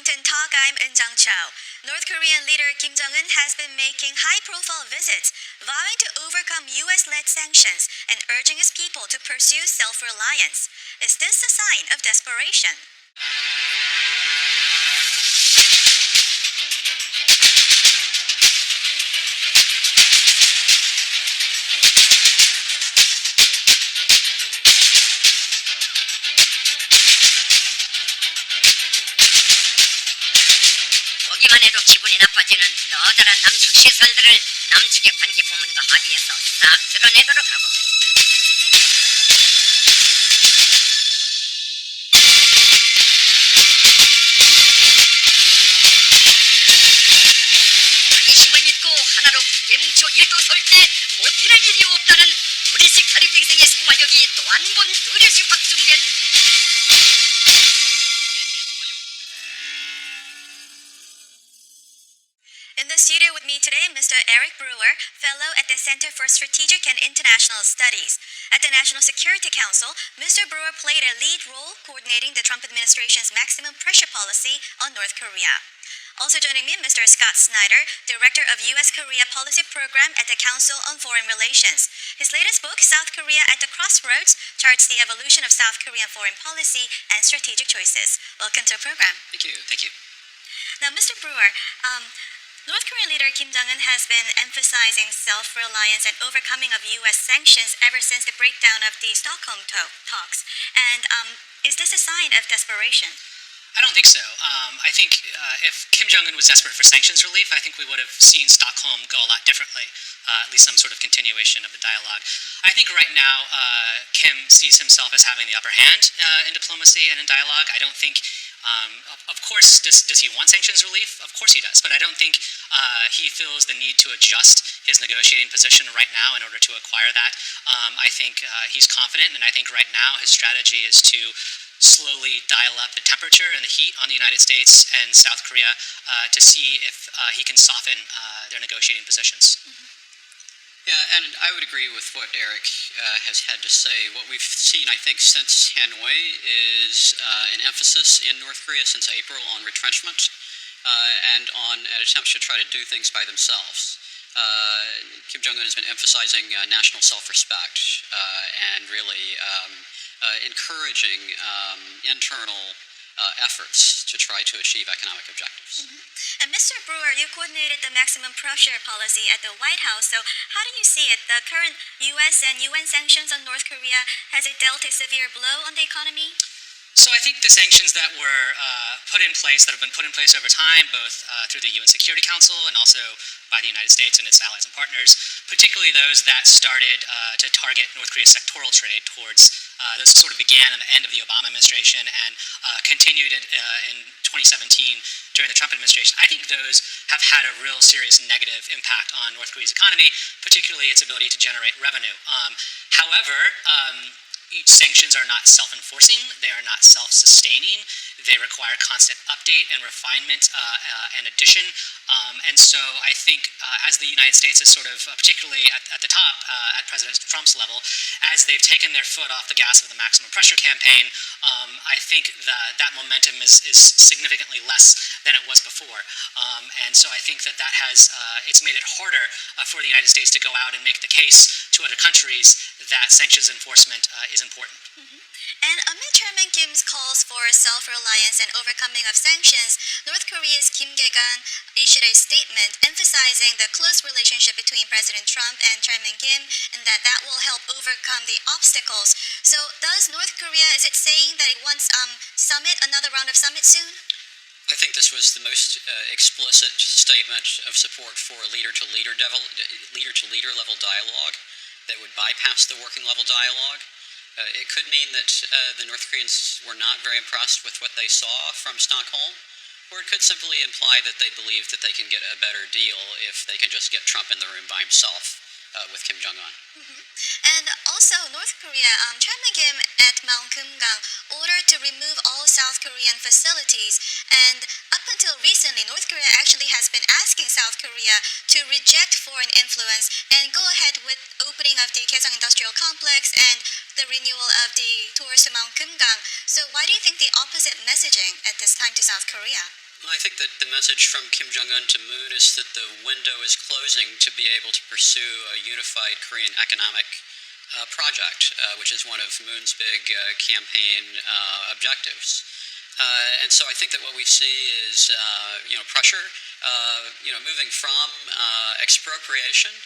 Washington talk, I'm Eun-jung Cho. North Korean leader Kim Jong-un has been making high-profile visits, vowing to overcome U.S.-led sanctions and urging his people to pursue self-reliance. Is this a sign of desperation? 보기만 해도 기분이 나빠지는 너다란 남측 시설들을 남측의 관계 부문과 합의해서 싹 드러내도록 하고 자기 힘을 믿고 하나로 굳게 뭉쳐 일도 설 때 못해낼 일이 없다는 우리식 사립대생의 생활력이 또 한 번 뚜렷이 확증된 In the studio with me today, Mr. Eric Brewer, Fellow at the Center for Strategic and International Studies. At the National Security Council, Mr. Brewer played a lead role coordinating the Trump administration's maximum pressure policy on North Korea. Also joining me, Mr. Scott Snyder, Director of U.S.-Korea Policy Program at the Council on Foreign Relations. His latest book, South Korea at the Crossroads, charts the evolution of South Korean foreign policy and strategic choices. Welcome to our program. Thank you. Thank you. Now, Mr. Brewer, North Korean leader Kim Jong-un has been emphasizing self-reliance and overcoming of U.S. sanctions ever since the breakdown of the Stockholm talks. And is this a sign of desperation? I don't think so. I think if Kim Jong-un was desperate for sanctions relief, I think we would have seen Stockholm go a lot differently, at least some sort of continuation of the dialogue. I think right now Kim sees himself as having the upper hand in diplomacy and in dialogue. I don't think of course, does he want sanctions relief? Of course he does, but I don't think he feels the need to adjust his negotiating position right now in order to acquire that. I think he's confident, and I think right now his strategy is to slowly dial up the temperature and the heat on the United States and South Korea to see if he can soften their negotiating positions. Mm-hmm. Yeah, and I would agree with what Eric has had to say. What we've seen, I think, since Hanoi is an emphasis in North Korea since April on retrenchment and on an attempt to try to do things by themselves. Kim Jong-un has been emphasizing national self-respect and really encouraging internal efforts to try to achieve economic objectives. Mm-hmm. And Mr. Brewer, you coordinated the maximum pressure policy at the White House. So how do you see it? The current U.S. and UN sanctions on North Korea, has it dealt a severe blow on the economy? So I think the sanctions that were put in place, that have been put in place over time, both through the UN Security Council and also by the United States and its allies and partners, particularly those that started to target North Korea's sectoral trade towards, those sort of began at the end of the Obama administration and continued in 2017 during the Trump administration. I think those have had a real serious negative impact on North Korea's economy, particularly its ability to generate revenue. However, sanctions are not self-enforcing, they are not self-sustaining, they require constant update and refinement and addition. And so I think as the United States is sort of, particularly at the top, at President Trump's level, as they've taken their foot off the gas of the maximum pressure campaign, I think that momentum is significantly less than it was before. And so I think that has, it's made it harder for the United States to go out and make the case to other countries that sanctions enforcement is important. Mm-hmm. And amid Chairman Kim's calls for self-reliance and overcoming of sanctions, North Korea's Kim Gae-gan issued a statement emphasizing the close relationship between President Trump and Chairman Kim and that will help overcome the obstacles. So does North Korea, is it saying that it wants another round of summit soon? I think this was the most explicit statement of support for a leader-to-leader level dialogue that would bypass the working level dialogue. It could mean that the North Koreans were not very impressed with what they saw from Stockholm, or it could simply imply that they believe that they can get a better deal if they can just get Trump in the room by himself with Kim Jong-un. Mm-hmm. And also, North Korea, Chairman Kim at Mount Kumgang ordered to remove all South Korean facilities. And up until recently, North Korea actually has been asking South Korea to reject foreign influence and go ahead with opening of the Kaesong Industrial Complex and the renewal of the tours to Mount Kumgang. So why do you think the opposite messaging at this time to South Korea? Well, I think that the message from Kim Jong-un to Moon is that the window is closing to be able to pursue a unified Korean economic project, which is one of Moon's big campaign objectives. And so I think that what we see is, pressure, moving from expropriation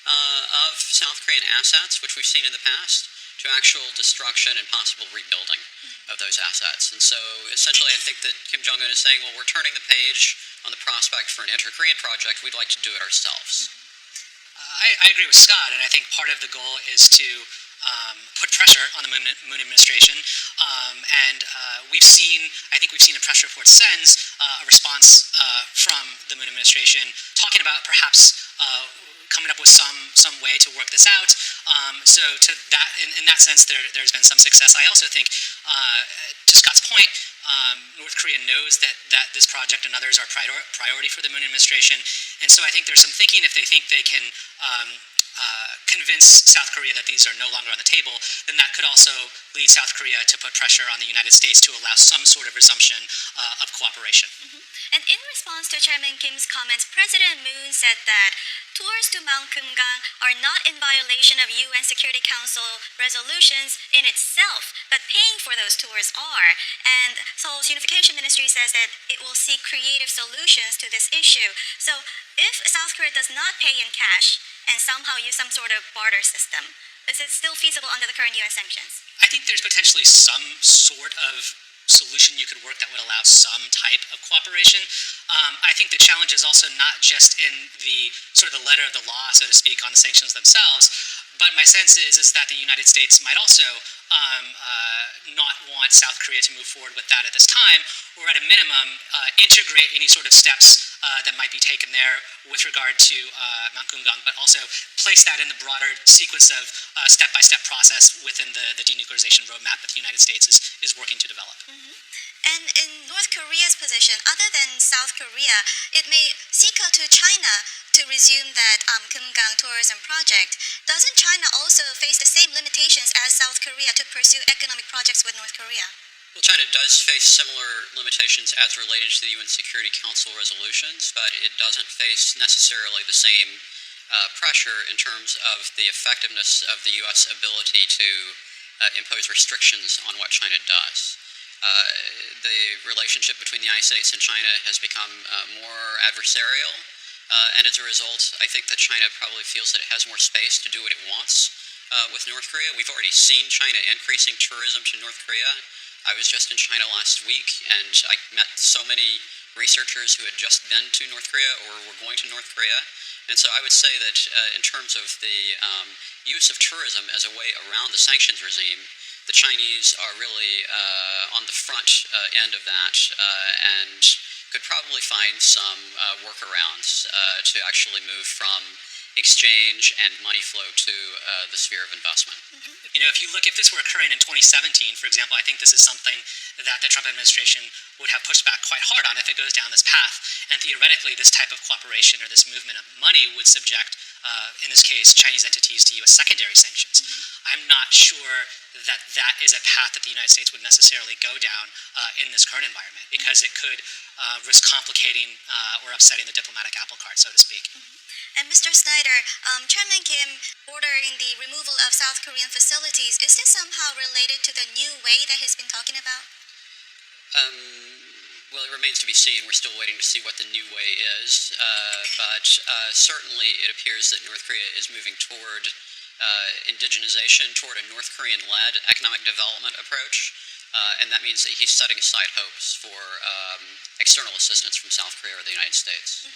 of South Korean assets, which we've seen in the past, to actual destruction and possible rebuilding of those assets. And so essentially I think that Kim Jong-un is saying, well, we're turning the page on the prospect for an inter-Korean project. We'd like to do it ourselves. I agree with Scott, and I think part of the goal is to put pressure on the Moon administration, and we've seen in press reports since a response from the Moon administration talking about perhaps coming up with some way to work this out. So to that, in that sense, there's been some success. I also think, to Scott's point, North Korea knows that this project and others are priority for the Moon administration, and so I think there's some thinking if they think they can convince South Korea that these are no longer on the table, then that could also lead South Korea to put pressure on the United States to allow some sort of resumption of cooperation. And in response to Chairman Kim's comments, President Moon said that tours to Mount Kumgang are not in violation of UN Security Council resolutions in itself, but paying for those tours are. And Seoul's Unification Ministry says that it will seek creative solutions to this issue. So if South Korea does not pay in cash and somehow use some sort of barter system, is it still feasible under the current UN sanctions? I think there's potentially some sort of solution you could work that would allow some type of cooperation. I think the challenge is also not just in the sort of the letter of the law, so to speak, on the sanctions themselves, but my sense is that the United States might also not want South Korea to move forward with that at this time, or at a minimum, integrate any sort of steps that might be taken there with regard to Mount Kumgang, but also place that in the broader sequence of step-by-step process within the denuclearization roadmap that the United States is working to develop. And in North Korea's position, other than South Korea, it may seek out to China to resume that Kumgang tourism project. Doesn't China also face the same limitations as South Korea to pursue economic projects with North Korea? Well, China does face similar limitations as related to the UN Security Council resolutions, but it doesn't face necessarily the same pressure in terms of the effectiveness of the U.S. ability to impose restrictions on what China does. The relationship between the United States and China has become more adversarial, and as a result, I think that China probably feels that it has more space to do what it wants with North Korea. We've already seen China increasing tourism to North Korea. I was just in China last week, and I met so many researchers who had just been to North Korea or were going to North Korea. And so I would say that in terms of the use of tourism as a way around the sanctions regime, the Chinese are really on the front end of that and could probably find some workarounds to actually move from exchange and money flow to the sphere of investment. You know, if this were occurring in 2017, for example, I think this is something that the Trump administration would have pushed back quite hard on if it goes down this path. And theoretically, this type of cooperation or this movement of money would subject, in this case, Chinese entities to U.S. secondary sanctions. I'm not sure that is a path that the United States would necessarily go down in this current environment, because it could risk complicating or upsetting the diplomatic apple cart, so to speak. And Mr. Snyder, Chairman Kim ordering the removal of South Korean facilities, is this somehow related to the new way that he's been talking about? Well, it remains to be seen. We're still waiting to see what the new way is. But certainly it appears that North Korea is moving toward indigenization, toward a North Korean-led economic development approach. And that means that he's setting aside hopes for external assistance from South Korea or the United States.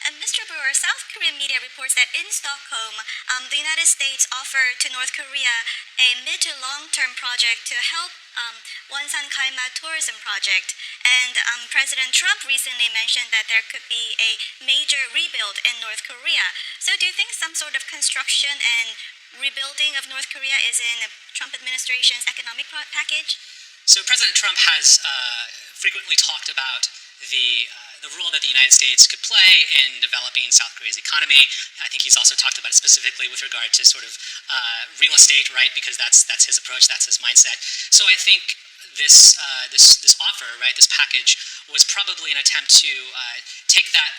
And Mr. Brewer, South Korean media reports that in Stockholm, the United States offered to North Korea a mid to long-term project to help Wonsan Kaima tourism project. And President Trump recently mentioned that there could be a major rebuild in North Korea. So do you think some sort of construction and rebuilding of North Korea is in the Trump administration's economic package? So President Trump has frequently talked about the role that the United States could play in developing South Korea's economy. I think he's also talked about it specifically with regard to sort of real estate, right? Because that's his approach, that's his mindset. So I think this offer, right, this package, was probably an attempt to take that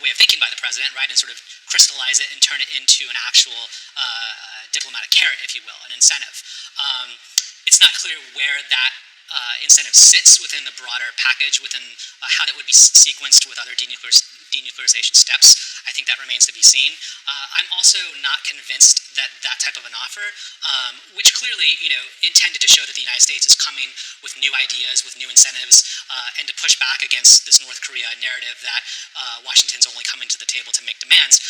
way of thinking by the president, right, and sort of crystallize it and turn it into an actual diplomatic carrot, if you will, an incentive. It's not clear where that incentive sits within the broader package, within how that would be sequenced with other denuclearization steps. I think that remains to be seen. I'm also not convinced that that type of an offer, which clearly, intended to show that the United States is coming with new ideas, with new incentives, and to push back against this North Korea narrative that Washington's only coming to the table to make demands.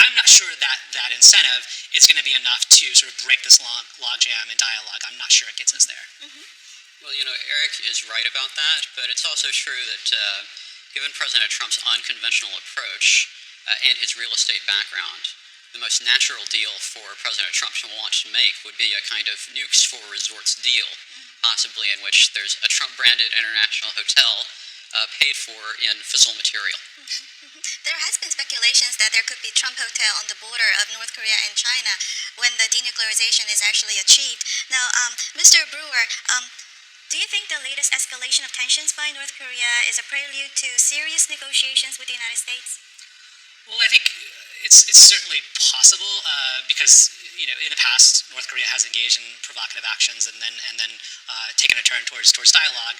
I'm not sure that that incentive is going to be enough to sort of break this logjam in dialogue. I'm not sure it gets us there. Mm-hmm. Well, Eric is right about that, but it's also true that given President Trump's unconventional approach and his real estate background, the most natural deal for President Trump to want to make would be a kind of nukes for resorts deal, possibly in which there's a Trump-branded international hotel paid for in fissile material. There has been speculations that there could be Trump Hotel on the border of North Korea and China when the denuclearization is actually achieved. Now, Mr. Brewer, do you think the latest escalation of tensions by North Korea is a prelude to serious negotiations with the United States? Well, I think it's certainly possible because in the past North Korea has engaged in provocative actions and then taken a turn towards dialogue,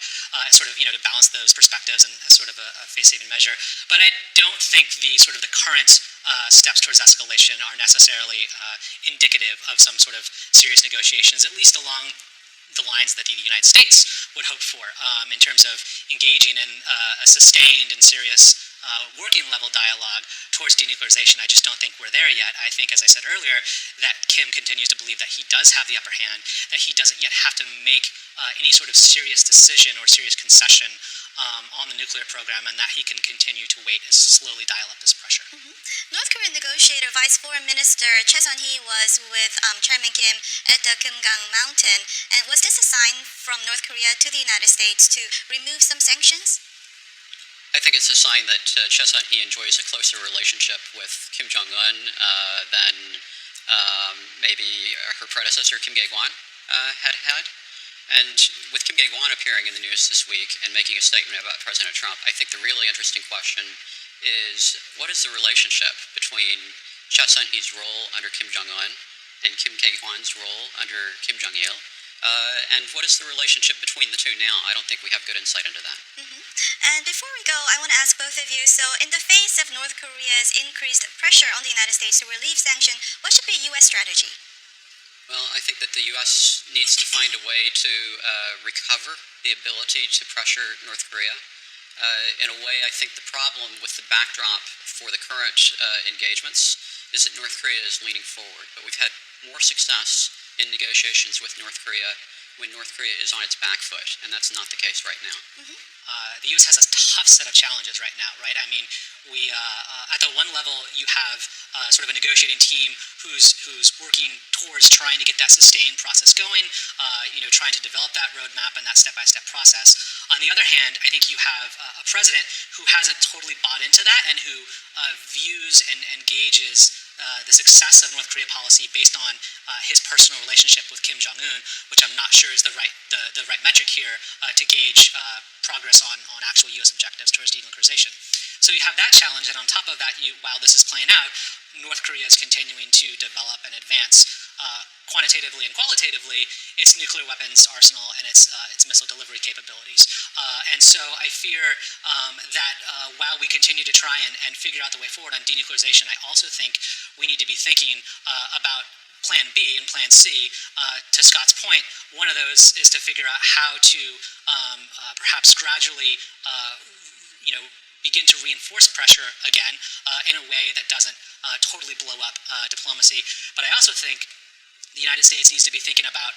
sort of to balance those perspectives and as sort of a face-saving measure. But I don't think the current steps towards escalation are necessarily indicative of some sort of serious negotiations, at least along the lines that the United States would hope for in terms of engaging in a sustained and serious working level dialogue towards denuclearization. I just don't think we're there yet. I think, as I said earlier, that Kim continues to believe that he does have the upper hand, that he doesn't yet have to make any sort of serious decision or serious concession on the nuclear program, and that he can continue to wait and slowly dial up this pressure. Mm-hmm. North Korean negotiator Vice Foreign Minister Choi Sun-hee was with Chairman Kim at the Kumgang Mountain, and was this a sign from North Korea to the United States to remove some sanctions? I think it's a sign that Choi Sun-hee enjoys a closer relationship with Kim Jong-un than maybe her predecessor Kim Dae-gwan had. And with Kim Dae-gwan appearing in the news this week and making a statement about President Trump, I think the really interesting question is, what is the relationship between Choi Sun-hee's role under Kim Jong-un and Kim Dae-gwan's role under Kim Jong-il? And what is the relationship between the two now? I don't think we have good insight into that. Mm-hmm. And before we go, I want to ask both of you, so in the face of North Korea's increased pressure on the United States to relieve sanctions, what should be U.S. strategy? Well, I think that the U.S. needs to find a way to recover the ability to pressure North Korea. In a way, I think the problem with the backdrop for the current engagements is that North Korea is leaning forward. But we've had more success in negotiations with North Korea when North Korea is on its back foot, and that's not the case right now. Mm-hmm. The U.S. has a tough set of challenges right now, right? I mean, we at the one level you have sort of a negotiating team who's working towards trying to get that sustained process going, trying to develop that roadmap and that step-by-step process. On the other hand, I think you have a president who hasn't totally bought into that and who views and gauges the success of North Korea policy based on his personal relationship with Kim Jong-un, which I'm not sure is the right metric here to gauge progress on actual U.S. objectives towards denuclearization. So you have that challenge, and on top of that, while this is playing out, North Korea is continuing to develop and advance quantitatively and qualitatively its nuclear weapons arsenal and its missile delivery capabilities. And so I fear that while we continue to try and figure out the way forward on denuclearization, I also think we need to be thinking about Plan B and Plan C. To Scott's point, one of those is to figure out how to perhaps gradually, begin to reinforce pressure again in a way that doesn't totally blow up diplomacy. But I also think the United States needs to be thinking about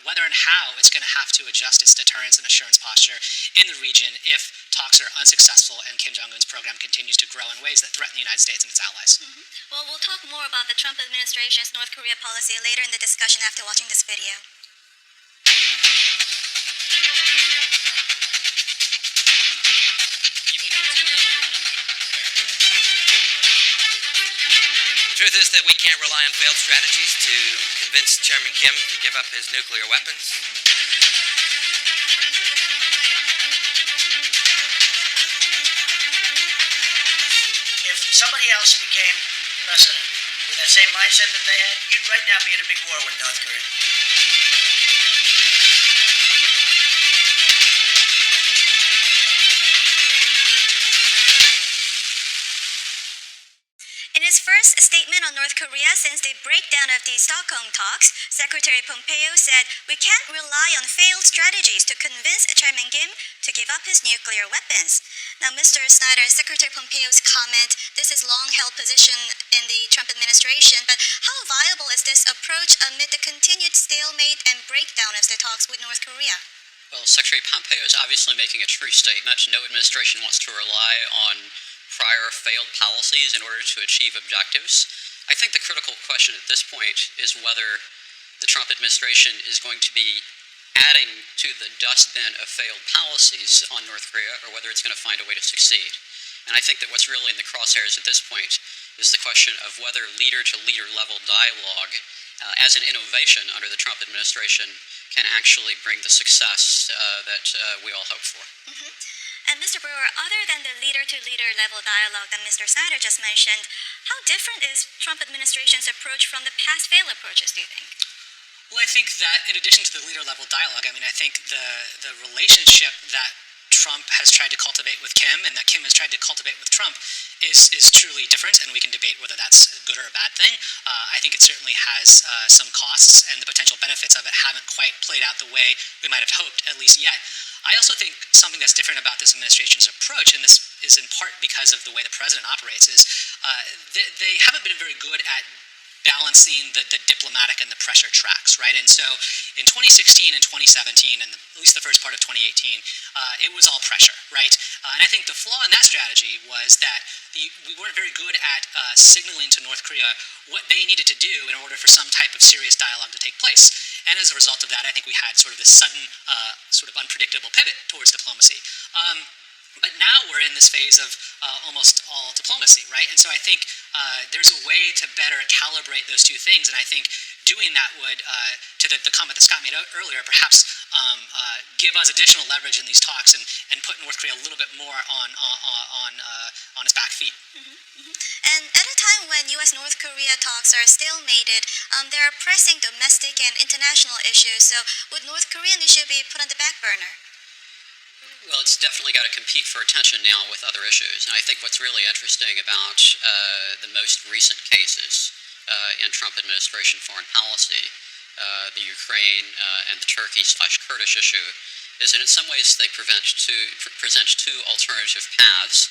whether and how it's going to have to adjust its deterrence and assurance posture in the region if talks are unsuccessful and Kim Jong-un's program continues to grow in ways that threaten the United States and its allies. Mm-hmm. Well, we'll talk more about the Trump administration's North Korea policy later in the discussion after watching this video. The truth is that we can't rely on failed strategies to convince Chairman Kim to give up his nuclear weapons. somebody else became president with that same mindset that they had, you'd right now be in a big war with North Korea. In his first statement on North Korea since the breakdown of the Stockholm talks, Secretary Pompeo said, "We can't rely on failed strategies to convince Chairman Kim to give up his nuclear weapons." Now, Mr. Snyder, Secretary Pompeo's comment, this is long-held position in the Trump administration, but how viable is this approach amid the continued stalemate and breakdown of the talks with North Korea? Well, Secretary Pompeo is obviously making a true statement. No administration wants to rely on prior failed policies in order to achieve objectives. I think the critical question at this point is whether the Trump administration is going to be adding to the dustbin of failed policies on North Korea or whether it's going to find a way to succeed. And I think that what's really in the crosshairs at this point is the question of whether leader-to-leader level dialogue as an innovation under the Trump administration can actually bring the success that we all hope for. And Mr. Brewer, other than the leader-to-leader level dialogue that Mr. Snyder just mentioned, how different is Trump administration's approach from the past failed approaches, do you think? Well, I think that in addition to the leader-level dialogue, I think the relationship that Trump has tried to cultivate with Kim and that Kim has tried to cultivate with Trump is truly different, and we can debate whether that's a good or a bad thing. I think it certainly has some costs, and the potential benefits of it haven't quite played out the way we might have hoped, at least yet. I also think something that's different about this administration's approach, and this is in part because of the way the president operates, is they haven't been very good at balancing the diplomatic and the pressure tracks, right? And so in 2016 and 2017, and at least the first part of 2018, it was all pressure, right? And I think the flaw in that strategy was that we weren't very good at signaling to North Korea what they needed to do in order for some type of serious dialogue to take place. And as a result of that, I think we had sort of this sudden, sort of unpredictable pivot towards diplomacy. But now we're in this phase of almost all diplomacy, right? And so I think there's a way to better calibrate those two things, and I think doing that would, to the comment that Scott made earlier, perhaps give us additional leverage in these talks and put North Korea a little bit more on its back feet. And at a time when U.S.-North Korea talks are stalemated, there are pressing domestic and international issues, so would North Korean issue be put on the back burner? Well, it's definitely got to compete for attention now with other issues. And I think what's really interesting about the most recent cases in Trump administration foreign policy, the Ukraine and the Turkey/Kurdish issue, is that in some ways they present two alternative paths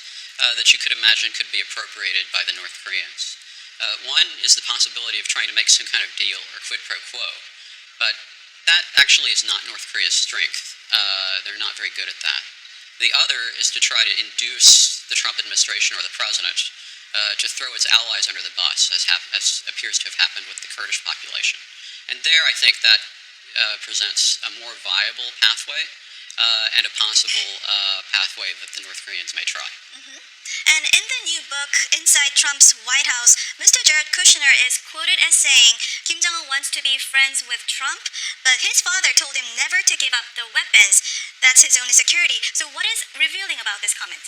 that you could imagine could be appropriated by the North Koreans. One is the possibility of trying to make some kind of deal or quid pro quo. But that actually is not North Korea's strength. They're not very good at that. The other is to try to induce the Trump administration or the president to throw its allies under the bus, as appears to have happened with the Kurdish population. And there, I think that presents a more viable pathway and a possible pathway that the North Koreans may try. And in the new book, Inside Trump's White House, Mr. Jared Kushner is quoted as saying, Kim Jong-un wants to be friends with Trump, but his father told him never to give up the weapons. That's his only security. So what is revealing about this comment?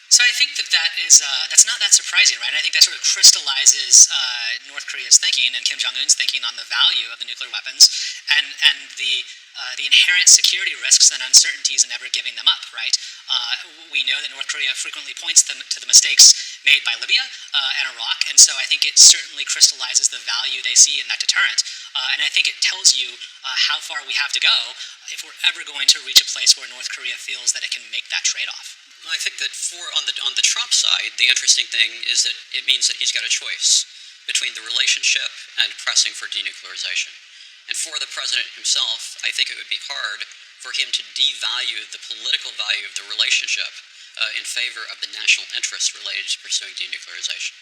So I think that's not that surprising, right? I think that sort of crystallizes North Korea's thinking and Kim Jong-un's thinking on the value of the nuclear weapons and the inherent security risks and uncertainties in ever giving them up, right? We know that North Korea frequently points to the mistakes made by Libya and Iraq, and so I think it certainly crystallizes the value they see in that deterrent. And I think it tells you how far we have to go if we're ever going to reach a place where North Korea feels that it can make that trade-off. Well, I think that on the Trump side, the interesting thing is that it means that he's got a choice between the relationship and pressing for denuclearization. And for the president himself, I think it would be hard for him to devalue the political value of the relationship in favor of the national interest related to pursuing denuclearization.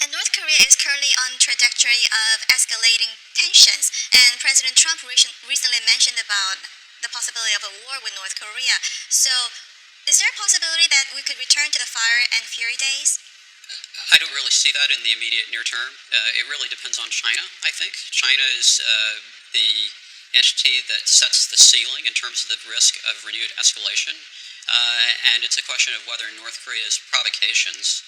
And North Korea is currently on trajectory of escalating tensions, and President Trump recently mentioned about the possibility of a war with North Korea. So is there a possibility that we could return to the fire and fury days? I don't really see that in the immediate near term. It really depends on China, I think. China is the entity that sets the ceiling in terms of the risk of renewed escalation. And it's a question of whether North Korea's provocations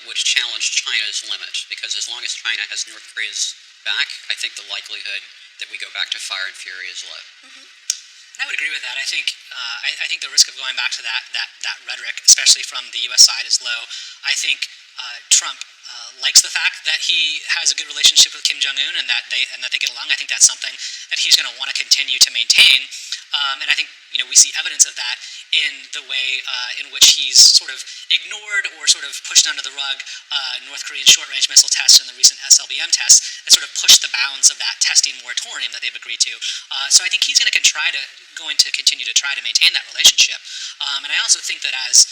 would challenge China's limit, because as long as China has North Korea's back, I think the likelihood that we go back to fire and fury is low. I would agree with that. I think the risk of going back to that rhetoric, especially from the U.S. side, is low. I think Trump likes the fact that he has a good relationship with Kim Jong-un and that they get along. I think that's something that he's going to want to continue to maintain. And I think we see evidence of that in the way in which he's sort of ignored or sort of pushed under the rug North Korean short-range missile tests and the recent SLBM tests that sort of pushed the bounds of that testing moratorium that they've agreed to. So I think he's going to continue to try to maintain that relationship. And I also think that as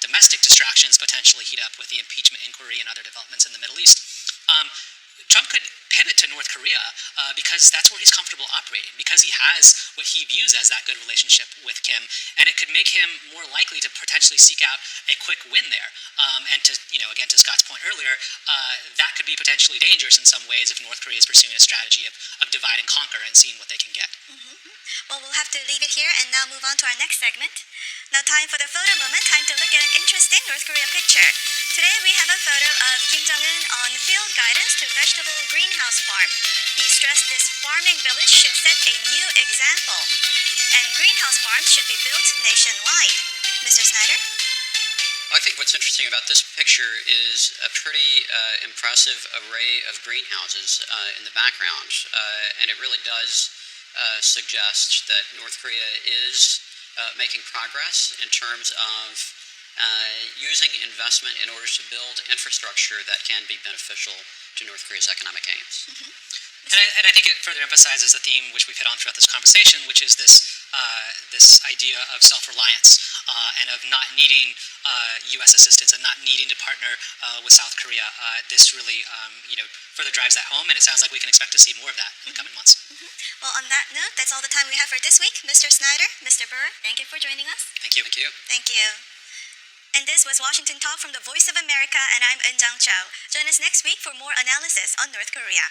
domestic distractions potentially heat up with the impeachment inquiry and other developments in the Middle East, Trump could pivot to North Korea because that's where he's comfortable operating, because he has what he views as that good relationship with Kim, and it could make him more likely to potentially seek out a quick win there. And to again, to Scott's point earlier, that could be potentially dangerous in some ways if North Korea is pursuing a strategy of divide and conquer and seeing what they can get. Well, we'll have to leave it here and now move on to our next segment. Now, time for the photo moment. Time to look at an interesting North Korea picture. Today, we have a photo of Kim Jong-un on field guidance to vegetable greenhouse farm. He stressed this farming village should set a new example, and greenhouse farms should be built nationwide. Mr. Snyder? I think what's interesting about this picture is a pretty impressive array of greenhouses in the background, and it really does suggest that North Korea is making progress in terms of using investment in order to build infrastructure that can be beneficial to North Korea's economic aims. And I think it further emphasizes the theme which we've hit on throughout this conversation, which is this idea of self-reliance and of not needing U.S. assistance and not needing to partner with South Korea. This really further drives that home, and it sounds like we can expect to see more of that in the coming months. Well, on that note, that's all the time we have for this week. Mr. Snyder, Mr. Brewer, thank you for joining us. Thank you. Thank you. Thank you. And this was Washington Talk from the Voice of America, and I'm Eun-Jang Cho. Join us next week for more analysis on North Korea.